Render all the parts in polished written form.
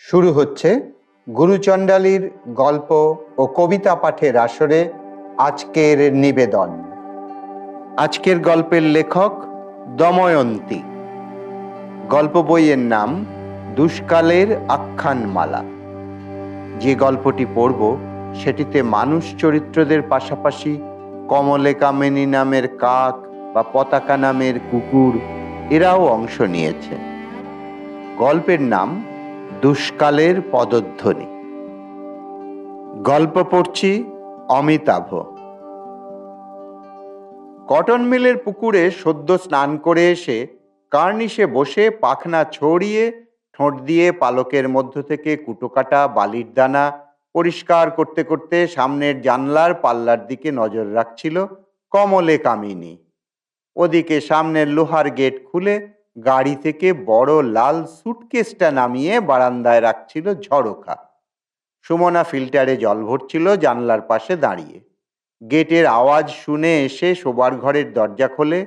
শুরু হচ্ছে গুরুচণ্ডালীর গল্প ও কবিতা পাঠের আসরে আজকের নিবেদন। আজকের গল্পের লেখক দময়ন্তী। গল্প বইয়ের নাম দুষ্কালের আখ্যানমালা। যে গল্পটি পড়ব সেটিতে মানুষ চরিত্রদের পাশাপাশি কমলে কামিনী নামের কাক বা পতাকা নামের কুকুর এরাও অংশ নিয়েছে। গল্পের নাম দুষ্কালের পদধ্বনি। গল্প পড়ছি অমিতাভ। কটন মিলের পুকুরে সদ্য স্নান করে এসে কার্নিশে বসে পাখনা ছড়িয়ে ঠোঁট দিয়ে পালকের মধ্য থেকে কুটোকাটা বালির দানা পরিষ্কার করতে করতে সামনের জানলার পাল্লার দিকে নজর রাখছিল কমলে কামিনী। ওদিকে সামনের লোহার গেট খুলে গাড়ি থেকে বড় লাল সুটকেসটা নামিয়ে বারান্দায় রাখছিল ঝড়োখা। সুমনা ফিল্টারে জল ভরছিল জানলার পাশে দাঁড়িয়ে। গেটের আওয়াজ শুনে এসে শোবার ঘরের দরজা খোলে,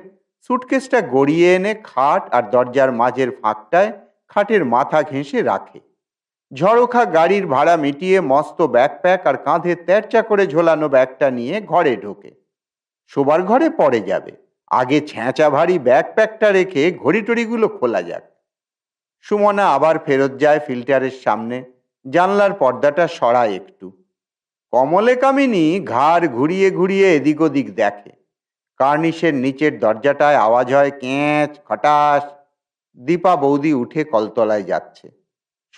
সুটকেসটা গড়িয়ে এনে খাট আর দরজার মাঝের ফাঁকটায় খাটের মাথা ঘেঁষে রাখে। ঝড়োখা গাড়ির ভাড়া মিটিয়ে মস্ত ব্যাকপ্যাক আর কাঁধে তেরচা করে ঝোলানো ব্যাগটা নিয়ে ঘরে ঢোকে। শোবার ঘরে পরে যাবে, আগে ছ্যাঁচা ভারী ব্যাকপ্যাকটা রেখে ঘড়িটড়িগুলো খোলা যাক। সুমনা আবার ফেরত যায় ফিল্টারের সামনে, জানলার পর্দাটা সরায় একটু। কমলে কামিনী ঘাড় ঘুরিয়ে ঘুরিয়ে এদিক ওদিক দেখে। কার্নিশের নিচের দরজাটায় আওয়াজ হয় ক্যাঁচ খটাস। দীপা বৌদি উঠে কলতলায় যাচ্ছে।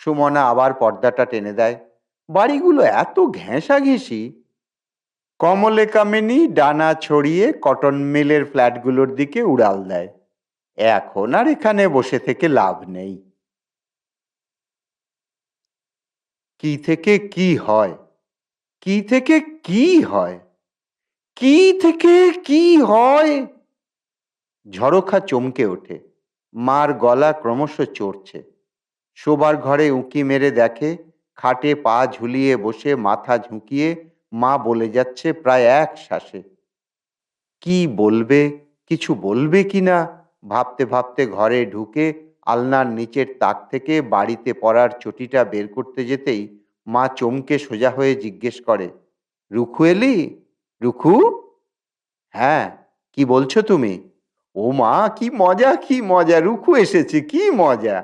সুমনা আবার পর্দাটা টেনে দেয়। বাড়িগুলো এত ঘেঁষাঘেঁষি। কমলে কামিনী ডানা ছড়িয়ে কটন মিলের ফ্ল্যাটগুলোর দিকে উড়াল দেয়। এখন আর এখানে বসে থেকে লাভ নেই। কি থেকে কি হয়, কি থেকে কি হয়, কি থেকে কি হয়। ঝড়োখা চমকে ওঠে। মার গলা ক্রমশ চড়ছে। শোবার ঘরে উঁকি মেরে দেখে খাটে পা ঝুলিয়ে বসে মাথা ঝুঁকিয়ে মা বলে যাচ্ছে প্রায় এক শ্বাসে। কি বলবে, কিছু বলবে কিনা ভাবতে ভাবতে ঘরে ঢুকে আলনার নিচের তাক থেকে বাড়িতে পরার চটিটা বের করতে যেতেই মা চমকে সোজা হয়ে জিজ্ঞেস করে, রুখু এলি? রুখু? হ্যাঁ, কি বলছো তুমি? ও মা, কি মজা, কি মজা, রুখু এসেছে, কি মজা।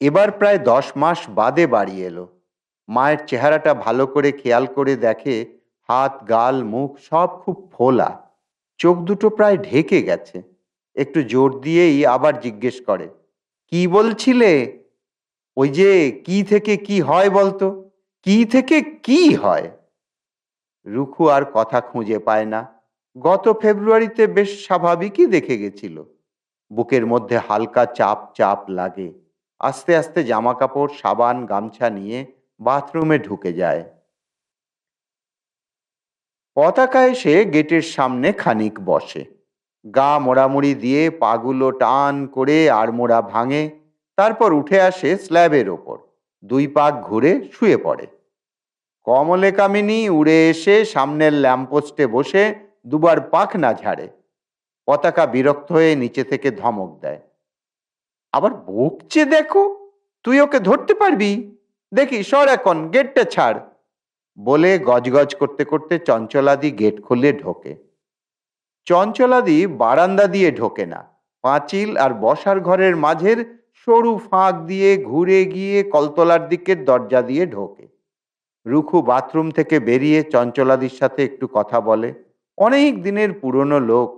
এবার প্রায় 10 মাস বাদে বাড়ি এলো। মায়ের চেহারাটা ভালো করে খেয়াল করে দেখে হাত গাল মুখ সব খুব ফোলা, চোখ দুটো প্রায় ঢেকে গেছে। একটু জোর দিয়েই আবার জিজ্ঞেস করে, কি বলছিলে? ওই যে কি থেকে কি হয় বলতো, কি থেকে কি হয়। রুখু আর কথা খুঁজে পায় না। গত ফেব্রুয়ারিতে বেশ স্বাভাবিকই দেখে গেছিল। বুকের মধ্যে হালকা চাপ চাপ লাগে। আস্তে আস্তে জামা কাপড় সাবান গামছা নিয়ে বাথরুমে ঢুকে যায়। পতাকা এসে গেটের সামনে খানিক বসে। গা মোড়ামুড়ি দিয়ে পাগুলো টান করে আড়মোড়া ভাঙে। তারপর উঠে আসে স্ল্যাবের ওপর, 2 পাক ঘুরে শুয়ে পড়ে। কমলে কামিনী উড়ে এসে সামনের ল্যাম্পপোস্টে বসে দুবার পাখনা ঝাড়ে। পতাকা বিরক্ত হয়ে নিচে থেকে ধমক দেয়, আবার বকছে দেখো, তুই ওকে ধরতে পারবি? দেখি সর, এখন গেটটা ছাড়। বলে গজগজ করতে করতে চঞ্চলাদি গেট খুলে ঢোকে। চঞ্চলাদি বারান্দা দিয়ে ঢোকে না, পাঁচিল আর বসার ঘরের মাঝের সরু ফাঁক দিয়ে ঘুরে গিয়ে কলতলার দিকের দরজা দিয়ে ঢোকে। রুখু বাথরুম থেকে বেরিয়ে চঞ্চলাদির সাথে একটু কথা বলে। অনেক দিনের পুরনো লোক।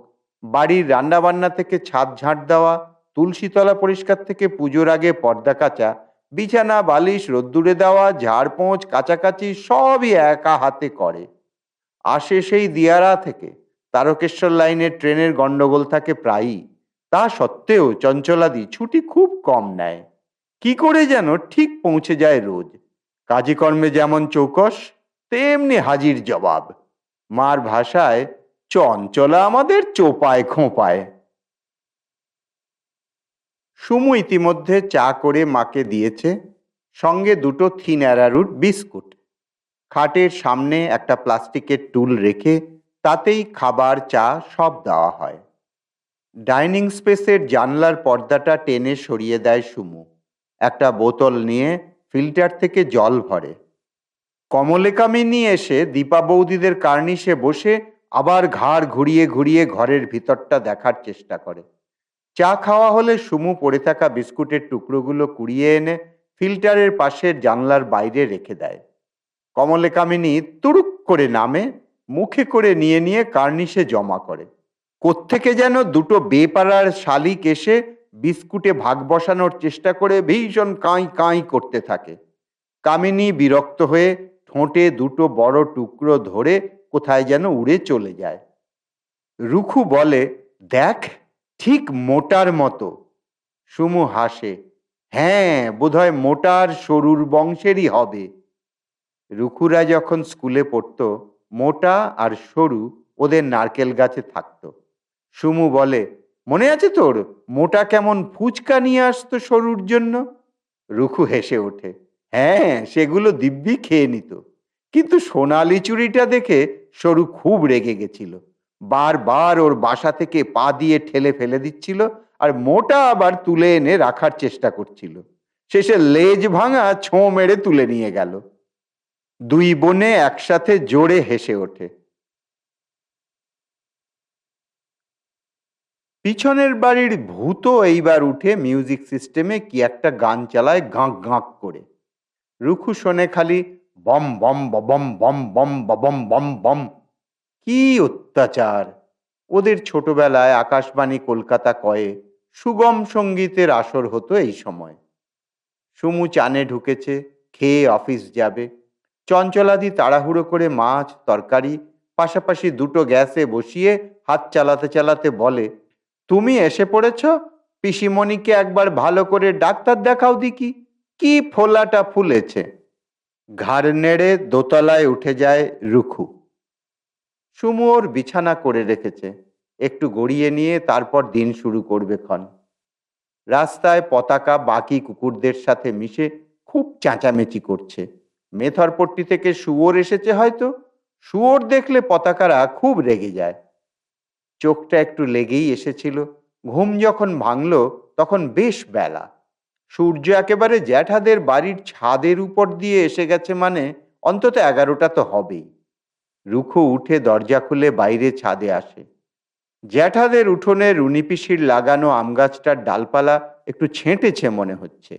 বাড়ির রান্নাবান্না থেকে ছাদ ঝাঁট দেওয়া, তুলসীতলা পরিষ্কার থেকে পুজোর আগে পর্দা কাচা, বিছানা বালিশ রোদ্দুরে দেওয়া, ঝাড়পোঁছ কাচাকাচি সবই একা হাতে করে। আসে সেই দিয়ারা থেকে। তারকেশ্বর লাইনের ট্রেনের গন্ডগোল থাকে প্রায়ই। তা সত্ত্বেও চঞ্চলাদি ছুটি খুব কম নেয়। কি করে যেন ঠিক পৌঁছে যায় রোজ। কাজে কর্মে যেমন চৌকস, তেমনি হাজির জবাব। মার ভাষায়, চঞ্চলা আমাদের চোপায় খোঁপায়। সুমু ইতিমধ্যে চা করে মাকে দিয়েছে, সঙ্গে 2টো থিন অ্যারারুট বিস্কুট। খাটের সামনে একটা প্লাস্টিকের টুল রেখে তাতেই খাবার চা সব দেওয়া হয়। ডাইনিং স্পেসের জানলার পর্দাটা টেনে সরিয়ে দেয় সুমু। একটা বোতল নিয়ে ফিল্টার থেকে জল ভরে। কমলিকামিনী এসে দীপা বৌদিদের কার্নিশে বসে আবার ঘাড় ঘুরিয়ে ঘুরিয়ে ঘরের ভিতরটা দেখার চেষ্টা করে। চা খাওয়া হলে সুমু পড়ে থাকা বিস্কুটের টুকরোগুলো কুড়িয়ে এনে ফিল্টারের পাশের জানলার বাইরে রেখে দেয়। কমলিকামিনী তুড়ুক করে নামে, মুখে করে নিয়ে নিয়ে কার্নিশে জমা করে। কোত্থেকে যেন দুটো বেপাড়ার শালিক এসে বিস্কুটে ভাগ বসানোর চেষ্টা করে ভীষণ কাঁই কাঁই করতে থাকে। কামিনী বিরক্ত হয়ে ঠোঁটে দুটো বড় টুকরো ধরে কোথায় যেন উড়ে চলে যায়। রুখু বলে, দেখ, ঠিক মোটার মতো। সুমু হাসে, হ্যাঁ, বোধহয় মোটার সরুর বংশেরই হবে। রুখুরা যখন স্কুলে পড়তো, মোটা আর সরু ওদের নারকেল গাছে থাকতো। সুমু বলে, মনে আছে তোর, মোটা কেমন ফুচকা নিয়ে আসতো সরুর জন্য? রুখু হেসে ওঠে, হ্যাঁ, সেগুলো দিব্যি খেয়ে নিত। কিন্তু সোনালি চুড়িটা দেখে সরু খুব রেগে গেছিল। বারবার ওর বাসা থেকে পা দিয়ে ঠেলে ফেলে দিচ্ছিল, আর মোটা আবার তুলে এনে রাখার চেষ্টা করছিল। শেষে লেজ ভাঙা ছোঁ মেরে তুলে নিয়ে গেল। দুই বোনে একসাথে জোরে হেসে ওঠে। পিছনের বাড়ির ভূতও এইবার উঠে মিউজিক সিস্টেমে কি একটা গান চালায় গাঁক গাঁক করে। রুখু শোনে খালি বম বম বম বম বম বম বম বম। কি অত্যাচার! ওদের ছোটবেলায় আকাশবাণী কলকাতা কয়ে সুগম সঙ্গীতের আসর হতো এই সময়। সুমু চানে ঢুকেছে, খেয়ে অফিস যাবে। চঞ্চলাদি তাড়াহুড়ো করে মাছ তরকারি পাশাপাশি দুটো গ্যাসে বসিয়ে হাত চালাতে চালাতে বলে, তুমি এসে পড়েছ, পিসিমণিকে একবার ভালো করে ডাক্তার দেখাও দেখি, কি ফোলাটা ফুলেছে। ঘাড় নেড়ে দোতলায় উঠে যায় রুখু। সুমু ওর বিছানা করে রেখেছে, একটু গড়িয়ে নিয়ে তারপর দিন শুরু করবে ক্ষণ। রাস্তায় পতাকা বাকি কুকুরদের সাথে মিশে খুব চেঁচামেচি করছে। মেথরপট্টি থেকে শুয়োর এসেছে হয়তো। শুয়োর দেখলে পতাকারা খুব রেগে যায়। চোখটা একটু লেগেই এসেছিল। ঘুম যখন ভাঙল তখন বেশ বেলা। সূর্য একেবারে জ্যাঠাদের বাড়ির ছাদের উপর দিয়ে এসে গেছে, মানে অন্তত 11টা তো হবেই। রুখু উঠে দরজা খুলে বাইরে ছাদে আসে। জ্যাঠাদের উঠোনে রুনি পিসির লাগানো আম গাছটার ডালপালা একটু ছেঁটেছে মনে হচ্ছে।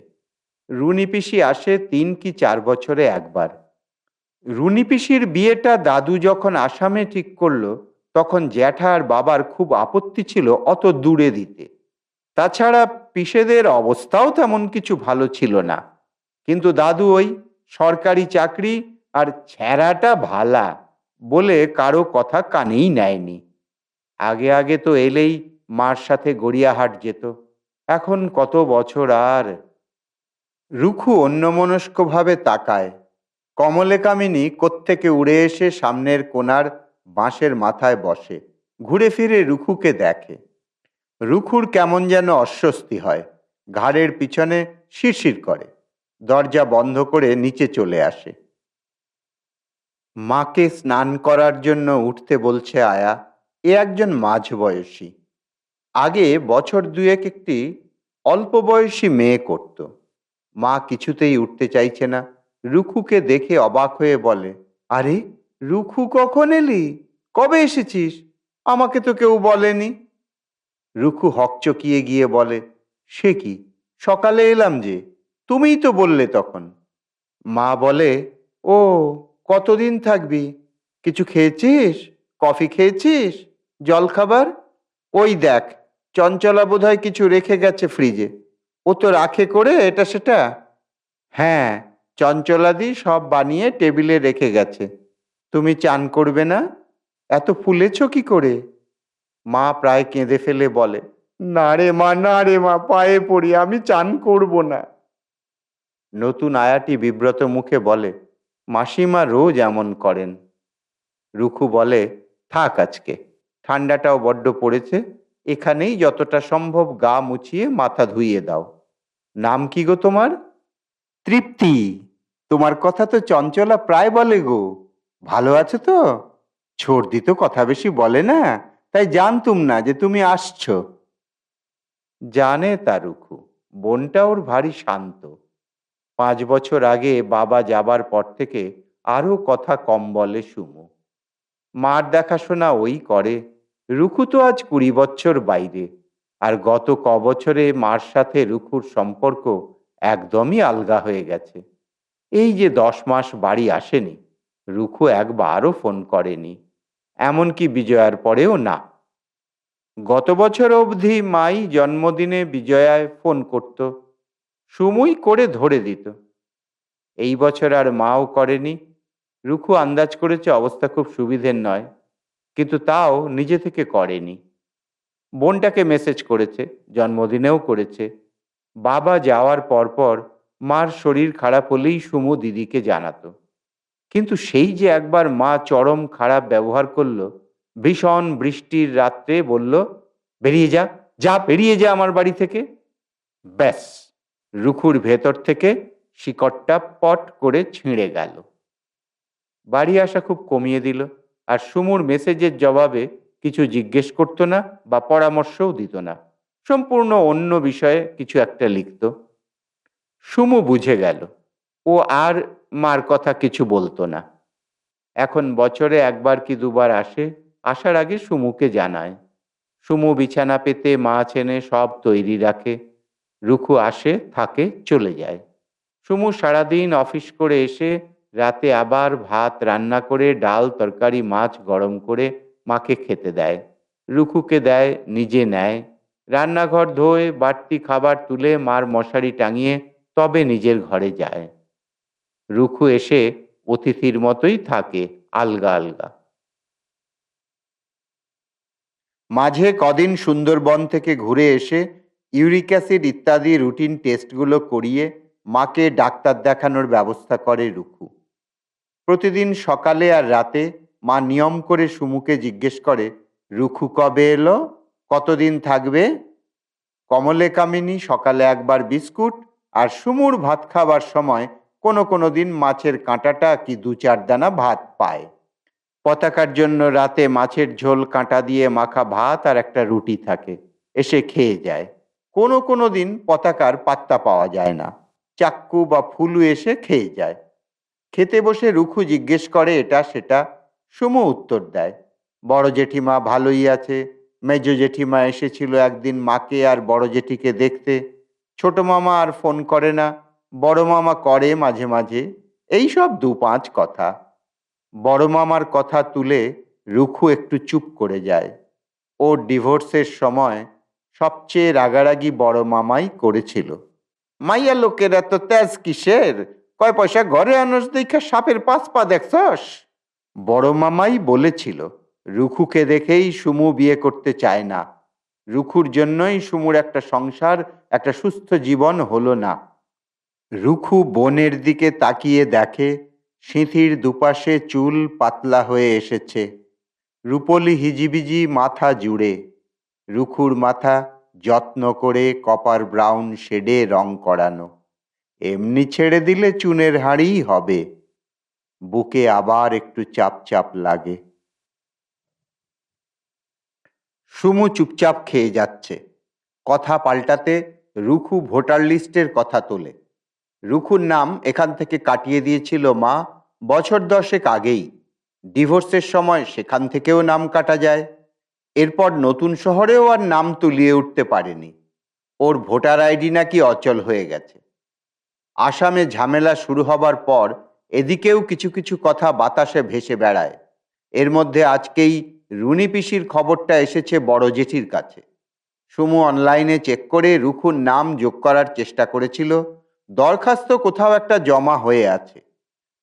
রুনি পিসি আসে 3 কি 4 বছরে একবার। রুনি পিসির বিয়েটা দাদু যখন আসামে ঠিক করলো, তখন জ্যাঠা আর বাবার খুব আপত্তি ছিল অত দূরে দিতে। তাছাড়া পিসেদের অবস্থাও তেমন কিছু ভালো ছিল না। কিন্তু দাদু ওই সরকারি চাকরি আর ছেঁড়াটা ভালা বলে কারো কথা কানেই নেয়নি। আগে আগে তো এলেই মার সাথে গড়িয়াহাট যেত। এখন কত বছর আর। রুখু অন্যমনস্কভাবে তাকায়। কমলিকামিনী কোত্থেকে উড়ে এসে সামনের কোণার বাঁশের মাথায় বসে, ঘুরে ফিরে রুখুকে দেখে। রুখুর কেমন যেন অস্বস্তি হয়, ঘাড়ের পিছনে শিরশির করে। দরজা বন্ধ করে নিচে চলে আসে। মাকে স্নান করার জন্য উঠতে বলছে আয়া। এ একজন মাঝবয়সী। আগে বছর দুয়েক একটি অল্প বয়সী মেয়ে করত। মা কিছুতেই উঠতে চাইছে না। রুখুকে দেখে অবাক হয়ে বলে, আরে রুখু, কখন এলি? কবে এসেছিস? আমাকে তো কেউ বলেনি। রুখু হকচকিয়ে গিয়ে বলে, সে কি, সকালে এলাম যে, তুমিই তো বললে তখন। মা বলে, ও, কতদিন থাকবি? কিছু খেয়েছিস? কফি খেয়েছিস? জল খাবার? ওই দেখ, চঞ্চলা বোধহয় কিছু রেখে গেছে ফ্রিজে। ও তো রাখে করে এটা সেটা। হ্যাঁ, চঞ্চলাদি সব বানিয়ে টেবিলে রেখে গেছে। তুমি চান করবে না? এত ফুলেছ কি করে? মা প্রায় কেঁদে ফেলে বলে, না রে মা, না রে মা, পায়ে পড়ি, আমি চান করব না। নতুন আয়াটি বিব্রত মুখে বলে, মাসিমা রোজ এমন করেন। রুখু বলে, থাক আজকে, ঠান্ডাটাও বড্ড পড়েছে, এখানেই যতটা সম্ভব গা মুছিয়ে মাথা ধুইয়ে দাও। নাম কি গো তোমার? তৃপ্তি। তোমার কথা তো চঞ্চলা প্রায় বলে গো। ভালো আছো তো? ছর্দি তো কথা বেশি বলে না, তাই জানতুম না যে তুমি আসছো। জানে তা রুখু, বোনটা ওর ভারী শান্ত। 5 বছর আগে বাবা যাবার পর থেকে আরো কথা কম বলে সুমু। মার দেখাশোনা ওই করে। রুখু তো আজ 20 বছর বাইরে, আর গত কবছরে মার সাথে রুখুর সম্পর্ক একদমই আলগা হয়ে গেছে। এই যে 10 মাস বাড়ি আসেনি, রুখু একবারও ফোন করেনি, এমনকি বিজয়ার পরেও না। গত বছর অবধি মাই জন্মদিনে বিজয়ায় ফোন করত, সুমুই করে ধরে দিত। এই বছর আর মাও করেনি। রুখু আন্দাজ করেছে অবস্থা খুব সুবিধের নয়, কিন্তু তাও নিজে থেকে করেনি। বোনটাকে মেসেজ করেছে, জন্মদিনেও করেছে। বাবা যাওয়ার পরপর মার শরীর খারাপ হলেই সুমু দিদিকে জানাতো। কিন্তু সেই যে একবার মা চরম খারাপ ব্যবহার করলো, ভীষণ বৃষ্টির রাত্রে বলল, বেরিয়ে যা, যা বেরিয়ে যা আমার বাড়ি থেকে। ব্যাস, রুখুর ভেতর থেকে শিকড়টা পট করে ছিঁড়ে গেল। বাড়ি আসা খুব কমিয়ে দিল, আর সুমুর মেসেজের জবাবে কিছু জিজ্ঞেস করতো না বা পরামর্শও দিত না। সম্পূর্ণ অন্য বিষয়ে কিছু একটা লিখত। সুমু বুঝে গেল ও আর মার কথা কিছু বলতো না। এখন বছরে একবার কি দুবার আসে, আসার আগে সুমুকে জানায়। সুমু বিছানা পেতে মাছ এনে সব তৈরি রাখে। রুখু আসে, থাকে, চলে যায়। সুমু সারাদিন অফিস করে এসে রাতে আবার ভাত রান্না করে ডাল তরকারি মাছ গরম করে মাকে খেতে দেয়, রুখুকে দেয়, নিজে নেয়। রান্নাঘর ধোয়, বাড়তি খাবার তুলে মার মশারি টাঙিয়ে তবে নিজের ঘরে যায়। রুখু এসে অতিথির মতোই থাকে, আলগা আলগা। মাঝে কদিন সুন্দরবন থেকে ঘুরে এসে ইউরিক অ্যাসিড ইত্যাদি রুটিন টেস্টগুলো করিয়ে মাকে ডাক্তার দেখানোর ব্যবস্থা করে রুখু। প্রতিদিন সকালে আর রাতে মা নিয়ম করে সুমুকে জিজ্ঞেস করে, রুখু কবে এলো, কতদিন থাকবে। কমলে কামিনী সকালে একবার বিস্কুট, আর সুমুর ভাত খাবার সময় কোনো কোনো দিন মাছের কাঁটাটা কি 2-4 দানা ভাত পায়। পতাকার জন্য রাতে মাছের ঝোল কাঁটা দিয়ে মাখা ভাত আর একটা রুটি থাকে, এসে খেয়ে যায়। কোনো কোনো দিন পতাকার পাত্তা পাওয়া যায় না, চাক্কু বা ফুলু এসে খেয়ে যায়। খেতে বসে রুখু জিজ্ঞেস করে এটা সেটা, সুমু উত্তর দেয়, বড় জেঠিমা ভালোই আছে, মেজ জেঠিমা এসেছিল একদিন মাকে আর বড় জেঠিকে দেখতে, ছোট মামা আর ফোন করে না, বড় মামা করে মাঝে মাঝে। এই সব 2-5 কথা। বড় মামার কথা তুলে রুখু একটু চুপ করে যায়। ওর ডিভোর্সের সময় সবচেয়ে রাগারাগি বড় মামাই করেছিল। মাইয়া লোকের এত তেজ কিসের, কয় পয়সা ঘরে আনস দেখা সাপের 5 পা দেখছস। বড় মামাই বলেছিল রুখুকে দেখেই সুমু বিয়ে করতে চায় না, রুখুর জন্যই সুমুর একটা সংসার, একটা সুস্থ জীবন হলো না। রুখু বোনের দিকে তাকিয়ে দেখে সিঁথির দুপাশে চুল পাতলা হয়ে এসেছে, রুপোলি হিজিবিজি মাথা জুড়ে। রুখুর মাথা যত্ন করে কপার ব্রাউন শেডে রং করানো, এমনি ছেড়ে দিলে চুনের হাঁড়িই হবে। বুকে আবার একটু চাপ চাপ লাগে। সুমু চুপচাপ খেয়ে যাচ্ছে। কথা পাল্টাতে রুখু ভোটার লিস্টের কথা তোলে। রুখুর নাম এখান থেকে কাটিয়ে দিয়েছিল মা বছর 10 আগেই। ডিভোর্সের সময় সেখান থেকেও নাম কাটা যায়। এরপর নতুন শহরেও আর নাম তুলিয়ে উঠতে পারেনি। ওর ভোটার আইডি নাকি অচল হয়ে গেছে। আসামে ঝামেলা শুরু হবার পর এদিকেও কিছু কিছু কথা বাতাসে ভেসে বেড়ায়। এর মধ্যে আজকেই রুনি পিসির খবরটা এসেছে বড় জেঠির কাছে। সুমু অনলাইনে চেক করে রুখুর নাম যোগ করার চেষ্টা করেছিল, দরখাস্ত কোথাও একটা জমা হয়ে আছে।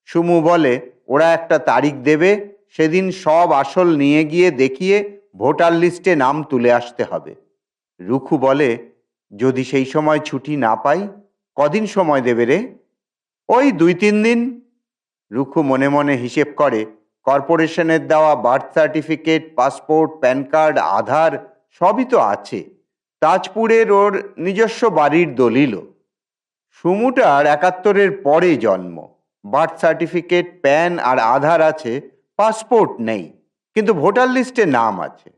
সুমু বলে ওরা একটা তারিখ দেবে, সেদিন সব আসল নিয়ে গিয়ে দেখিয়ে ভোটার লিস্টে নাম তুলে আসতে হবে। রুখু বলে, যদি সেই সময় ছুটি না পাই? কদিন সময় দেবে রে? ওই 2-3 দিন। রুখু মনে মনে হিসেব করে, কর্পোরেশনের দেওয়া birth certificate, passport, PAN card, Aadhaar সবই তো আছে। তাজপুরের ওর নিজস্ব বাড়ির দলিলও। সুমুটার 71-এর পরে জন্ম, বার্থ সার্টিফিকেট, প্যান আর আধার আছে, পাসপোর্ট নেই, কিন্তু ভোটার লিস্টে নাম আছে।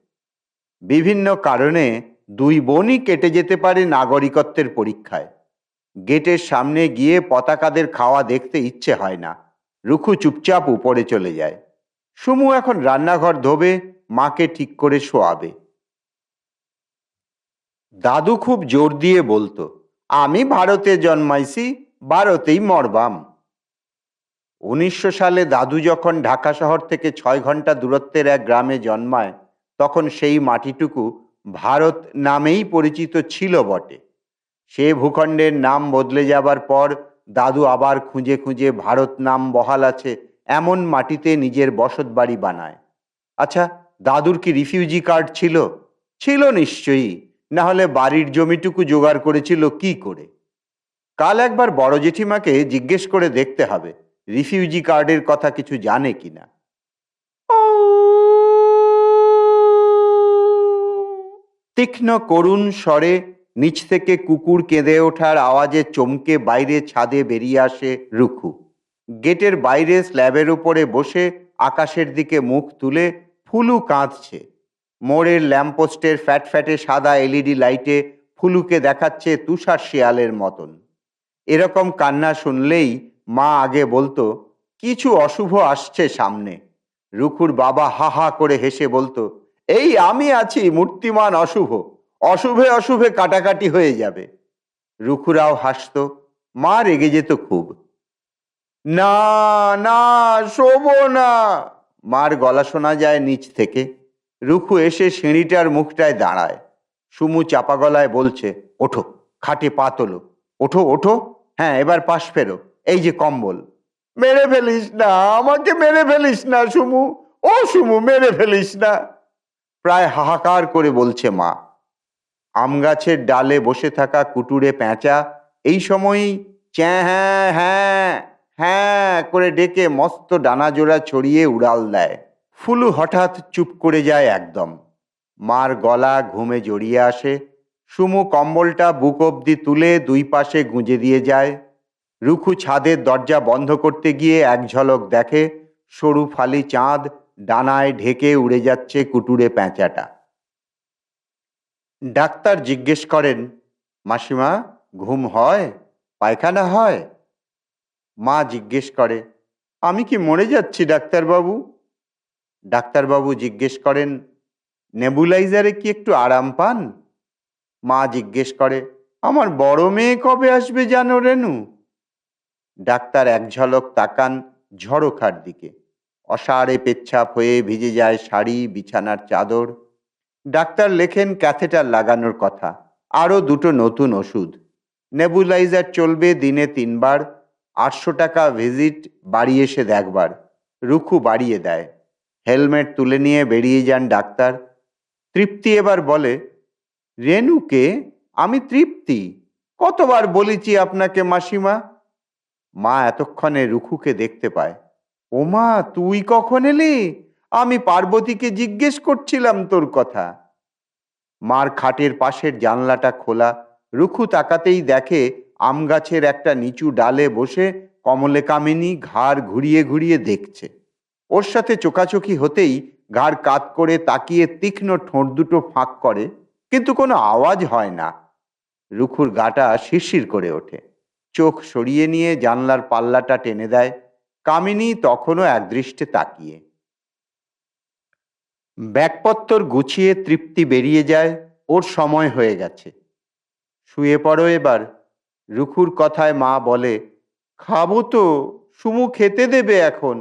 বিভিন্ন কারণে দুই বোনই কেটে যেতে পারে নাগরিকত্বের পরীক্ষায়। গেটের সামনে গিয়ে পতাকাদের খাওয়া দেখতে ইচ্ছে হয় না। রুখু চুপচাপ উপরে চলে যায়। সুমু এখন রান্নাঘর ধোবে, মাকে ঠিক করে শোয়াবে। দাদু খুব জোর দিয়ে বলতো, আমি ভারতে জন্মাইছি, ভারতেই মরবাম। 1900 সালে দাদু যখন ঢাকা শহর থেকে 6 ঘন্টা দূরত্বের এক গ্রামে জন্মায়, তখন সেই মাটিটুকু ভারত নামেই পরিচিত ছিল বটে। সে ভূখণ্ডের নাম বদলে যাবার পর দাদু আবার খুঁজে খুঁজে ভারত নাম বহাল আছে এমন মাটিতে নিজের বসত বাড়ি বানায়। আচ্ছা, দাদুর কি রিফিউজি কার্ড ছিল? ছিল নিশ্চয়ই, না হলে বাড়ির জমিটুকু জোগাড় করেছিল কি করে? কাল একবার বড় জেঠিমাকে জিজ্ঞেস করে দেখতে হবে রিফিউজি কার্ডের কথা কিছু জানে কিনা। তীক্ষ্ণ করুণ স্বরে নিচ থেকে কুকুর কেঁদে ওঠার আওয়াজে চমকে বাইরে ছাদে বেরিয়ে আসে রুখু। গেটের বাইরে স্ল্যাবের উপরে বসে আকাশের দিকে মুখ তুলে ফুলু কাঁদছে। মোড়ের ল্যাম্পপোস্টের ফ্যাটফ্যাটে সাদা এলইডি লাইটে ফুলুকে দেখাচ্ছে তুষার শিয়ালের মতন। এরকম কান্না শুনলেই মা আগে বলতো কিছু অশুভ আসছে সামনে। রুখুর বাবা হা হা করে হেসে বলতো, এই আমি আছি মূর্তিমান অশুভ, অশুভে অশুভে কাটাকাটি হয়ে যাবে। রুখুরাও হাসতো, মা রেগে যেত খুব। না না, শোবো না, মার গলা শোনা যায় নিচ থেকে। রুখু এসে সিঁড়িটার মুখটায় দাঁড়ায়। সুমু চাপা গলায় বলছে, ওঠো, খাটে পা তোলো, ওঠো ওঠো, হ্যাঁ এবার পাশ ফেরো, এই যে কম্বল। মেরে ফেলিস না, আমাকে মেরে ফেলিস না সুমু, ও সুমু মেরে ফেলিস না, প্রায় হাহাকার করে বলছে মা। আম গাছের ডালে বসে থাকা কুটুরে প্যাঁচা এই সময়ই চ্যাঁ হ্যাঁ হ্যাঁ হ্যাঁ করে ডেকে মস্ত ডানা জোড়া ছড়িয়ে উড়াল দেয়। ফুলু হঠাৎ চুপ করে যায় একদম। মার গলা ঘুমে জড়িয়ে আসে। সুমু কম্বলটা বুক অব্দি তুলে দুই পাশে গুঁজে দিয়ে যায়। রুখু ছাদের দরজা বন্ধ করতে গিয়ে এক ঝলক দেখে সরু ফালি চাঁদ ডানায় ঢেকে উড়ে যাচ্ছে কুটুরে প্যাঁচাটা। ডাক্তার জিজ্ঞেস করেন, মাসিমা ঘুম হয়, পায়খানা হয়? মা জিজ্ঞেস করে, আমি কি মরে যাচ্ছি ডাক্তারবাবু? ডাক্তারবাবু জিজ্ঞেস করেন, নেবুলাইজারে কি একটু আরাম পান? মা জিজ্ঞেস করে, আমার বড় মেয়ে কবে আসবে জানো রেনু? ডাক্তার এক ঝলক তাকান ঝড়োখার দিকে। অসাড়ে পেচ্ছাপ হয়ে ভিজে যায় শাড়ি, বিছানার চাদর। ডাক্তার লেখেন ক্যাথেটার লাগানোর কথা, আরও দুটো নতুন ওষুধ। নেবুলাইজার চলবে দিনে 3 বার, 800 টাকা ভিজিট, বাড়ি এসে দেখবার। রুখু বাড়িয়ে দেয়। হেলমেট তুলে নিয়ে বেরিয়ে যান ডাক্তার। তৃপ্তি এবার বলে, রেনুকে? আমি তৃপ্তি, কতবার বলেছি আপনাকে মাসিমা। মা এতক্ষণে রুখুকে দেখতে পায়। ওমা, তুই কখন এলি? আমি পার্বতীকে জিজ্ঞেস করছিলাম তোর কথা। মার খাটের পাশের জানলাটা খোলা। রুখু তাকাতেই দেখে আম গাছের একটা নিচু ডালে বসে কমলেকামিনী ঘাড় ঘুরিয়ে ঘুরিয়ে দেখছে। ওর সাথে চোখাচোখি হতেই ঘাড় কাত করে তাকিয়ে তীক্ষ্ণ ঠোঁট দুটো ফাঁক করে, কিন্তু কোনো আওয়াজ হয় না। রুখুর গাটা শিরশির করে ওঠে। চোখ সরিয়ে নিয়ে জানলার পাল্লাটা টেনে দেয়। কামিনী তখনও একদৃষ্টে তাকিয়ে। ব্যাগপত্তর গুছিয়ে তৃপ্তি বেরিয়ে যায়। ওর সময় হয়ে গেছে, শুয়ে পড়ো এবার। রুখুর কথায় মা বলে, খাবো তো, সুমু খেতে দেবে এখন।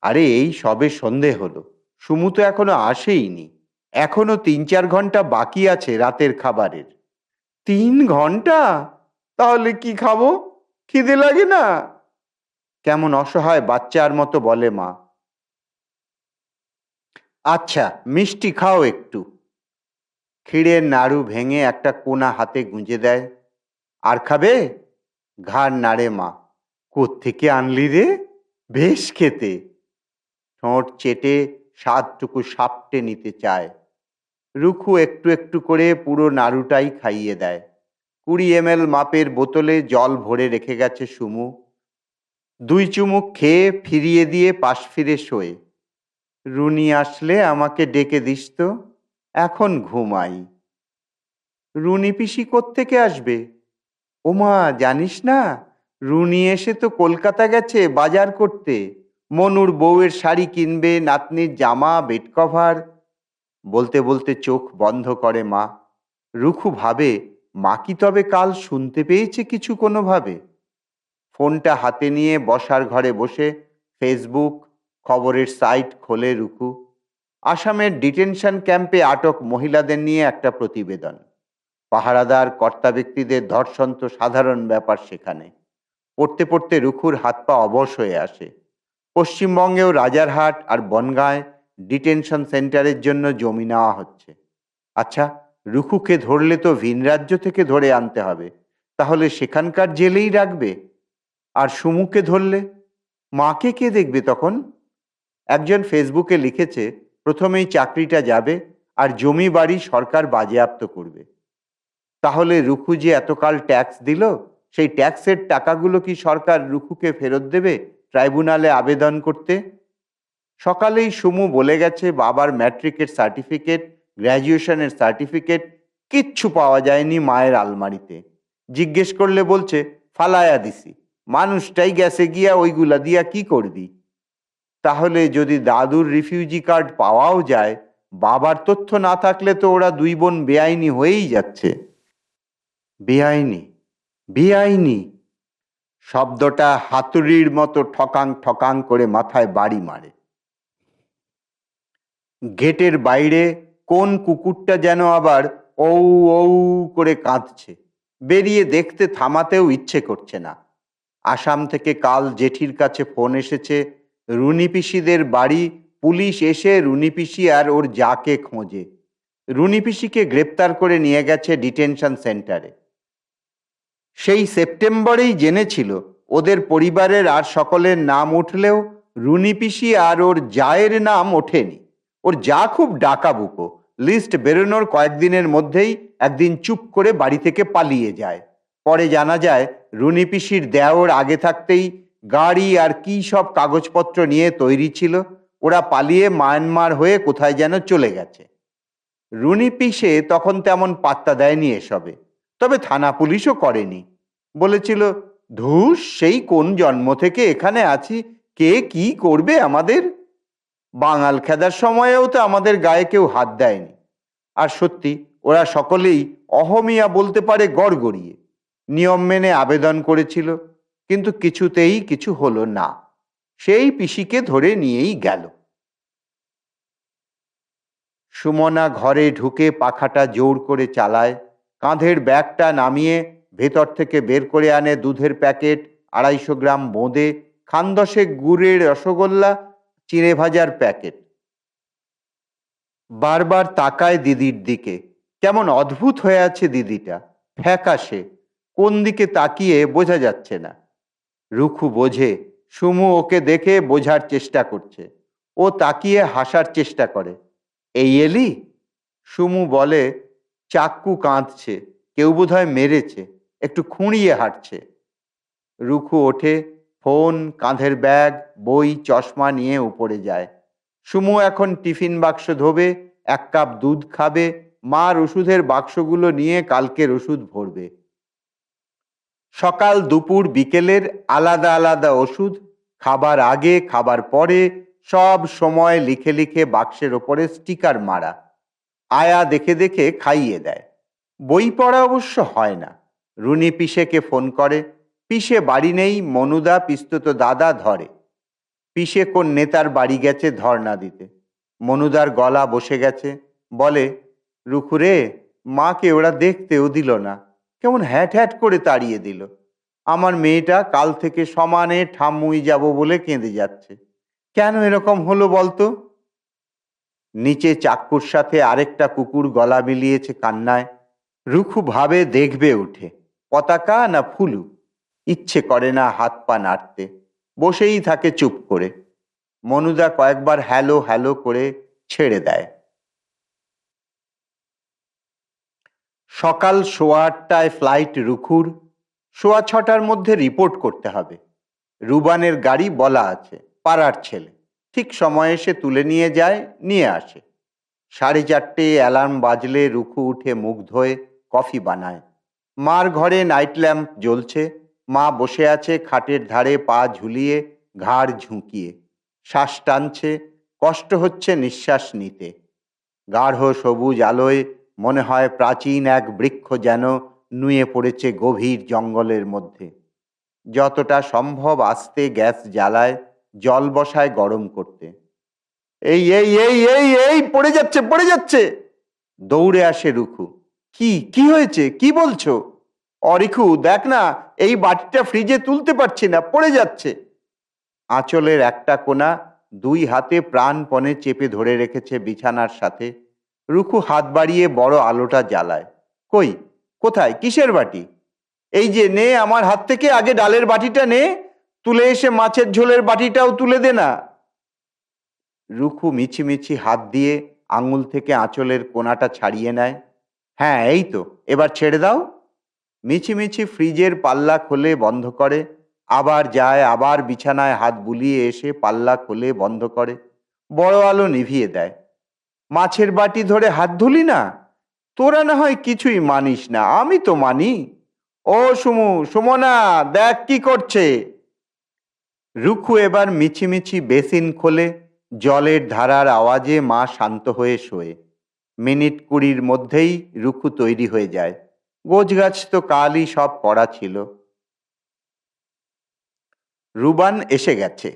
আরে এই সবে সন্ধে হলো, সুমু তো এখনো আসেইনি। এখনো 3-4 ঘন্টা বাকি আছে রাতের খাবারের। 3 ঘন্টা? তাহলে কি খাবো? খিদে লাগে না? কেমন অসহায় বাচ্চার মতো বলে মা। আচ্ছা, মিষ্টি খাও একটু। ক্ষীরের নাড়ু ভেঙে একটা কোনা হাতে গুঁজে দেয়। আর খাবে? ঘাড় নাড়ে মা। কোত্থেকে আনলি রে? বেশ খেতে। ঠোঁট চেটে স্বাদটুকু সাপটে নিতে চায়। রুখু একটু একটু করে পুরো নাড়ুটাই খাইয়ে দেয়। 20 ml মাপের বোতলে জল ভরে রেখে গেছে সুমু। 2 চুমুক খেয়ে ফিরিয়ে দিয়ে পাশ ফিরে শোয়। রুনি আসলে আমাকে ডেকে দিস তো, এখন ঘুমাই। রুনি পিসি কোত্থেকে আসবে? ওমা, জানিস না, রুনি এসে তো কলকাতা গেছে বাজার করতে। মনুর বউয়ের শাড়ি কিনবে, নাতনির জামা, বেড কভার। বলতে বলতে চোখ বন্ধ করে মা। রুখু ভাবে, মা কি তবে কাল শুনতে পেয়েছে কিছু কোনোভাবে? ফোনটা হাতে নিয়ে বসার ঘরে বসে ফেসবুক খবরের সাইট খোলে রুকু। আসামের ডিটেনশন ক্যাম্পে আটক মহিলাদের নিয়ে একটা প্রতিবেদন। পাহারাদার কর্তা ব্যক্তিদের ধর্ষণ তো সাধারণ ব্যাপার সেখানে। পড়তে পড়তে রুখুর হাত পা অবশ হয়ে আসে। পশ্চিমবঙ্গেও রাজারহাট আর বনগাঁয় ডিটেনশন সেন্টারের জন্য জমি নেওয়া হচ্ছে। আচ্ছা, রুকুকে ধরলে তো ভিন রাজ্য থেকে ধরে আনতে হবে, তাহলে সেখানকার জেলেই রাখবে? আর সুমুকে ধরলে মাকে কে দেখবে তখন? একজন ফেসবুকে লিখেছে, প্রথমেই চাকরিটা যাবে আর জমি বাড়ি সরকার বাজেয়াপ্ত করবে। তাহলে রুকু যে এতকাল ট্যাক্স দিল, সেই ট্যাক্সের টাকাগুলো কি সরকার রুকুকে ফেরত দেবে ট্রাইব্যুনালে আবেদন করতে? সকালেই সুমু বলে গেছে বাবার ম্যাট্রিকের সার্টিফিকেট, গ্র্যাজুয়েশনের সার্টিফিকেট কিচ্ছু পাওয়া যায়নি মায়ের আলমারিতে। জিজ্ঞেস করলে বলছে ফালায়া দিছি, মানুষটাই গেছে গিয়া ওইগুলা দিয়া কি করবি? তাহলে যদি দাদুর রিফিউজি কার্ড পাওয়াও যায়, বাবার তথ্য না থাকলে তো ওরা দুই বোন বেআইনি হয়েই যাচ্ছে। বেআইনি, বেআইনি শব্দটা হাতুড়ির মতো ঠকাং ঠকাং করে মাথায় বাড়ি মারে। গেটের বাইরে কোন কুকুরটা যেন আবার ঔ ঔ করে কাঁদছে। বেরিয়ে দেখতে থামাতেও ইচ্ছে করছে না। আসাম থেকে কাল জেঠির কাছে ফোন এসেছে, রুনি পিসিদের বাড়ি পুলিশ এসে রুনি পিসি আর ওর যাকে খোঁজে। রুনি পিসিকে গ্রেপ্তার করে নিয়ে গেছে ডিটেনশন সেন্টারে। সেই সেপ্টেম্বরেই জেনেছিল ওদের পরিবারের আর সকলের নাম উঠলেও রুনি পিসি আর ওর জায়ের নাম ওঠেনি। ওর যা খুব ডাকাবুকো, লিস্ট বেরোনোর কয়েকদিনের মধ্যেই একদিন চুপ করে বাড়ি থেকে পালিয়ে যায়। পরে জানা যায় রুনি পিসির দেওর আগে থাকতেই গাড়ি আর কি সব কাগজপত্র নিয়ে তৈরি ছিল, ওরা পালিয়ে মায়ানমার হয়ে কোথায় যেন চলে গেছে। রুনি পিসে তখন তেমন পাত্তা দেয়নি এসবে, তবে থানা পুলিশও করেনি। বলেছিল, ধুস, সেই কোন জন্ম থেকে এখানে আছি, কে কি করবে আমাদের? বাঙাল খেদার সময়েও তো আমাদের গায়ে কেউ হাত দেয়নি। আর সত্যি ওরা সকলেই অহমিয়া বলতে পারে গড়গড়িয়ে। নিয়ম মেনে আবেদন করেছিল, কিন্তু কিছুতেই কিছু হলো না। সেই পিসিকে ধরে নিয়েই গেল। সুমনা ঘরে ঢুকে পাখাটা জোর করে চালায়, কাঁধের ব্যাগটা নামিয়ে ভেতর থেকে বের করে আনে দুধের প্যাকেট, 250 গ্রাম বোঁদে, খানদশেক গুড়ের রসগোল্লা, চিড়ে ভাজার প্যাকেট। বারবার তাকায় দিদির দিকে। কেমন অদ্ভুত হয়ে আছে দিদিটা, ফ্যাকাশে, কোন দিকে তাকিয়ে বোঝা যাচ্ছে না। রুখু বোঝে সুমু ওকে দেখে বোঝার চেষ্টা করছে। ও তাকিয়ে হাসার চেষ্টা করে। এই এলি? সুমু বলে, চাক্কু কাঁদছে, কেউ বোধহয় মেরেছে, একটু খুঁড়িয়ে হাঁটছে। রুখু ওঠে, ফোন, কাঁধের ব্যাগ, বই, চশমা নিয়ে উপরে যায়। সুমু এখন টিফিন বাক্স ধোবে, 1 কাপ দুধ খাবে, মার ওষুধের বাক্সগুলো নিয়ে কালকের ওষুধ ভরবে। সকাল, দুপুর, বিকেলের আলাদা আলাদা ওষুধ, খাবার আগে, খাবার পরে, সব সময় লিখে লিখে বাক্সের ওপরে স্টিকার মারা। আয়া দেখে দেখে খাইয়ে দেয়। বই পড়া অবশ্য হয় না। রুনি পিসেকে ফোন করে, পিসে বাড়ি নেই, মনুদা পিস্তুত দাদা ধরে। পিসে কোন নেতার বাড়ি গেছে ধর্ণা দিতে। মনুদার গলা বসে গেছে, বলে, রুখুরে, মাকে ওরা দেখতেও দিল না, কেমন হ্যাট হ্যাট করে তাড়িয়ে দিল। আমার মেয়েটা কাল থেকে সমানে ঠাম্মুই যাব বলে কেঁদে যাচ্ছে। কেন এরকম হলো বলতো? নিচে চাক্কুর সাথে আরেকটা কুকুর গলা মিলিয়েছে কান্নায়। রুখু ভাবে দেখবে উঠে, পতাকা না ফুলু। ইচ্ছে করে না হাত পা নাড়তে, বসেই থাকে চুপ করে। মনুদা কয়েকবার হ্যালো হ্যালো করে ছেড়ে দেয়। সকাল 8:15 ফ্লাইট রুখুর। 6:15 মধ্যে রিপোর্ট করতে হবে। রুবানের গাড়ি বলা আছে, পাড়ার ছেলে, ঠিক সময়ে এসে তুলে নিয়ে যায়, নিয়ে আসে। 4:30 অ্যালার্ম বাজলে রুখু উঠে মুখ ধোয়, কফি বানায়। মার ঘরে নাইট ল্যাম্প জ্বলছে। মা বসে আছে খাটের ধারে, পা ঝুলিয়ে, ঘাড় ঝুঁকিয়ে। শ্বাস টানছে, কষ্ট হচ্ছে নিঃশ্বাস নিতে। গাঢ় সবুজ আলোয় মনে হয় প্রাচীন এক বৃক্ষ যেন নুয়ে পড়েছে গভীর জঙ্গলের মধ্যে। যতটা সম্ভব আস্তে গ্যাস জ্বালায়, জল বসায় গরম করতে। এই এই এই এই এই পড়ে যাচ্ছে, পড়ে যাচ্ছে! দৌড়ে আসে রুখু। কি হয়েছে, কি বলছো? অরিখু, দেখ না, এই বাটিটা ফ্রিজে তুলতে পারছি না, পড়ে যাচ্ছে। আঁচলের একটা কোণা দুই হাতে প্রাণপণে চেপে ধরে রেখেছে বিছানার সাথে। রুখু হাত বাড়িয়ে বড় আলোটা জ্বালায়। কই, কোথায়, কিসের বাটি? এই যে, নে আমার হাত থেকে আগে ডালের বাটিটা নে, তুলে এসে মাছের ঝোলের বাটিটাও তুলে দে না। রুখু মিছিমিছি হাত দিয়ে আঙুল থেকে আঁচলের কোণাটা ছাড়িয়ে নেয়। হ্যাঁ, এই তো, এবার ছেড়ে দাও। মিছিমিছি ফ্রিজের পাল্লা খোলে, বন্ধ করে, আবার যায়, আবার বিছানায় হাত বুলিয়ে এসে পাল্লা খোলে, বন্ধ করে, বড় আলো নিভিয়ে দেয়। মাছের বাটি ধরে হাত ধুলি না? তোরা না হয় কিছুই মানিস না, আমি তো মানি। ও সুমু, সুমনা, দেখ কি করছে। রুখু এবার মিছিমিছি বেসিন খোলে। জলের ধারার আওয়াজে মা শান্ত হয়ে শোয়ে। মিনিট 20 মধ্যেই রুখু তৈরি হয়ে যায়। গোছগাছ তো কালই সব করা ছিল। রুবান এসে গেছে।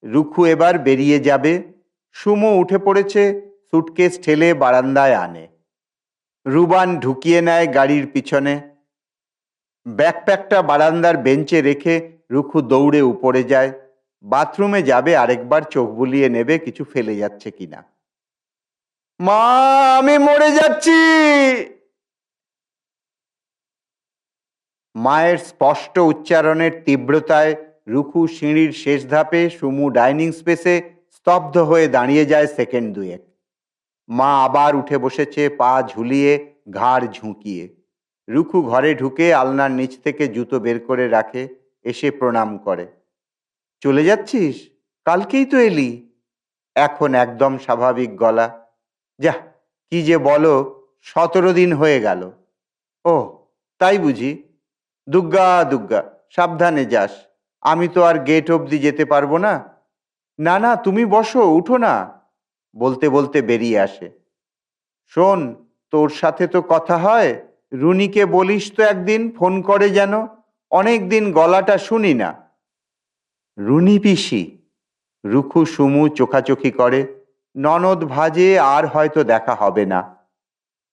রুখু এবার বেরিয়ে যাবে। সুমু উঠে পড়েছে, সুটকেস ঠেলে বারান্দায় আনে। রুবান ঢুকিয়ে নেয় গাড়ির পিছনে। ব্যাকপ্যাকটা বারান্দার বেঞ্চে রেখে রুখু দৌড়ে উপরে যায়। বাথরুমে যাবে, আরেকবার চোখ বুলিয়ে নেবে কিছু ফেলে যাচ্ছে কিনা। মা, আমি মরে যাচ্ছি! মায়ের স্পষ্ট উচ্চারণের তীব্রতায় রুখু সিঁড়ির শেষ ধাপে, সুমু ডাইনিং স্পেসে স্তব্ধ হয়ে দাঁড়িয়ে যায় সেকেন্ড দুয়েক। মা আবার উঠে বসেছে, পা ঝুলিয়ে, ঘাড় ঝুঁকিয়ে। রুখু ঘরে ঢুকে আলনার নিচ থেকে জুতো বের করে রাখে, এসে প্রণাম করে। চলে যাচ্ছিস? কালকেই তো এলি। এখন একদম স্বাভাবিক গলা। যা, কি যে বলো, 17 দিন হয়ে গেল। ও, তাই বুঝি? দুগ্গা দুগ্গা, সাবধানে যাস। আমি তো আর গেট অবধি যেতে পারবো না। না না, তুমি বসো, উঠো না। বলতে বলতে বেরিয়ে আসে। শোন, তোর সাথে তো কথা হয়, রুনিকে বলিস তো একদিন ফোন করে যেন। অনেক দিন গলাটা শুনি না। রুনি পিসি? রুখু সুমু চোখাচোখি করে। ননদ ভাজে, আর হয়তো দেখা হবে না।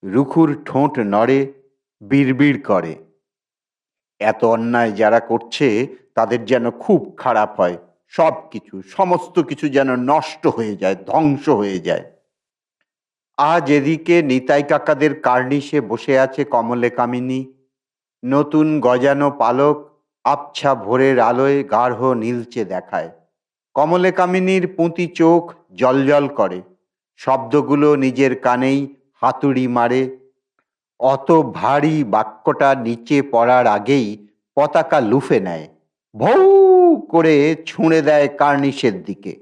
রুখুর ঠোঁট নড়ে, বিড়বিড় করে। এত অন্যায় যারা করছে তাদের যেন খুব খারাপ হয়। সব কিছু, সমস্ত কিছু যেন নষ্ট হয়ে যায়, ধ্বংস হয়ে যায়। আজ এদিকে নিতাই কাকাদের কার্নিশে বসে আছে কমলে কামিনী। নতুন গজানো পালক আবছা ভোরের আলোয় গাঢ় নীলচে দেখায়। কমলে কামিনীর পুঁতি চোখ জলজল করে। শব্দগুলো নিজের কানেই হাতুড়ি মারে। অত ভারী বাক্যটা নিচে পড়ার আগেই পতাকা লুফে নেয়, ভৌ করে ছুঁড়ে দেয় কার্নিশের দিকে।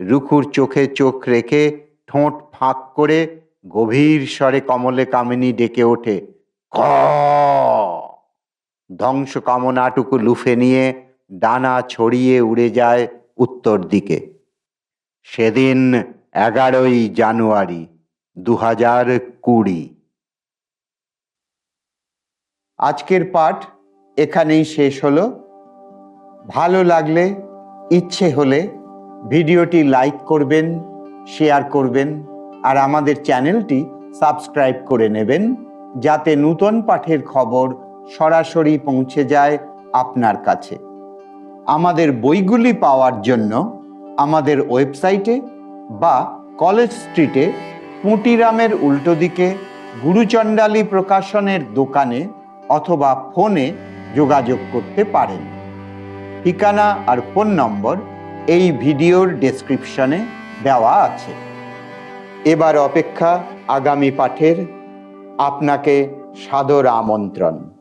রুখুর চোখে চোখ রেখে ঠোঁট ফাঁক করে গভীর স্বরে কমলে কামিনী ডেকে ওঠে, ক! ধ্বংস কামনাটুকু লুফে নিয়ে ডানা ছড়িয়ে উড়ে যায় উত্তর দিকে। সেদিন 11ই জানুয়ারি 2020। আজকের পাঠ এখানেই শেষ হলো। ভালো লাগলে, ইচ্ছে হলে ভিডিওটি লাইক করবেন, শেয়ার করবেন, আর আমাদের চ্যানেলটি সাবস্ক্রাইব করে নেবেন, যাতে নূতন পাঠের খবর সরাসরি পৌঁছে যায় আপনার কাছে। আমাদের বইগুলি পাওয়ার জন্য আমাদের ওয়েবসাইটে বা কলেজ স্ট্রিটে পুঁটিরামের উল্টো দিকে গুরুচণ্ডালী প্রকাশনের দোকানে অথবা ফোনে যোগাযোগ করতে পারেন। ঠিকানা আর ফোন নম্বর এই ভিডিওর ডেসক্রিপশনে দেওয়া আছে। এবার অপেক্ষা আগামী পাঠের। আপনাকে সাদর আমন্ত্রণ।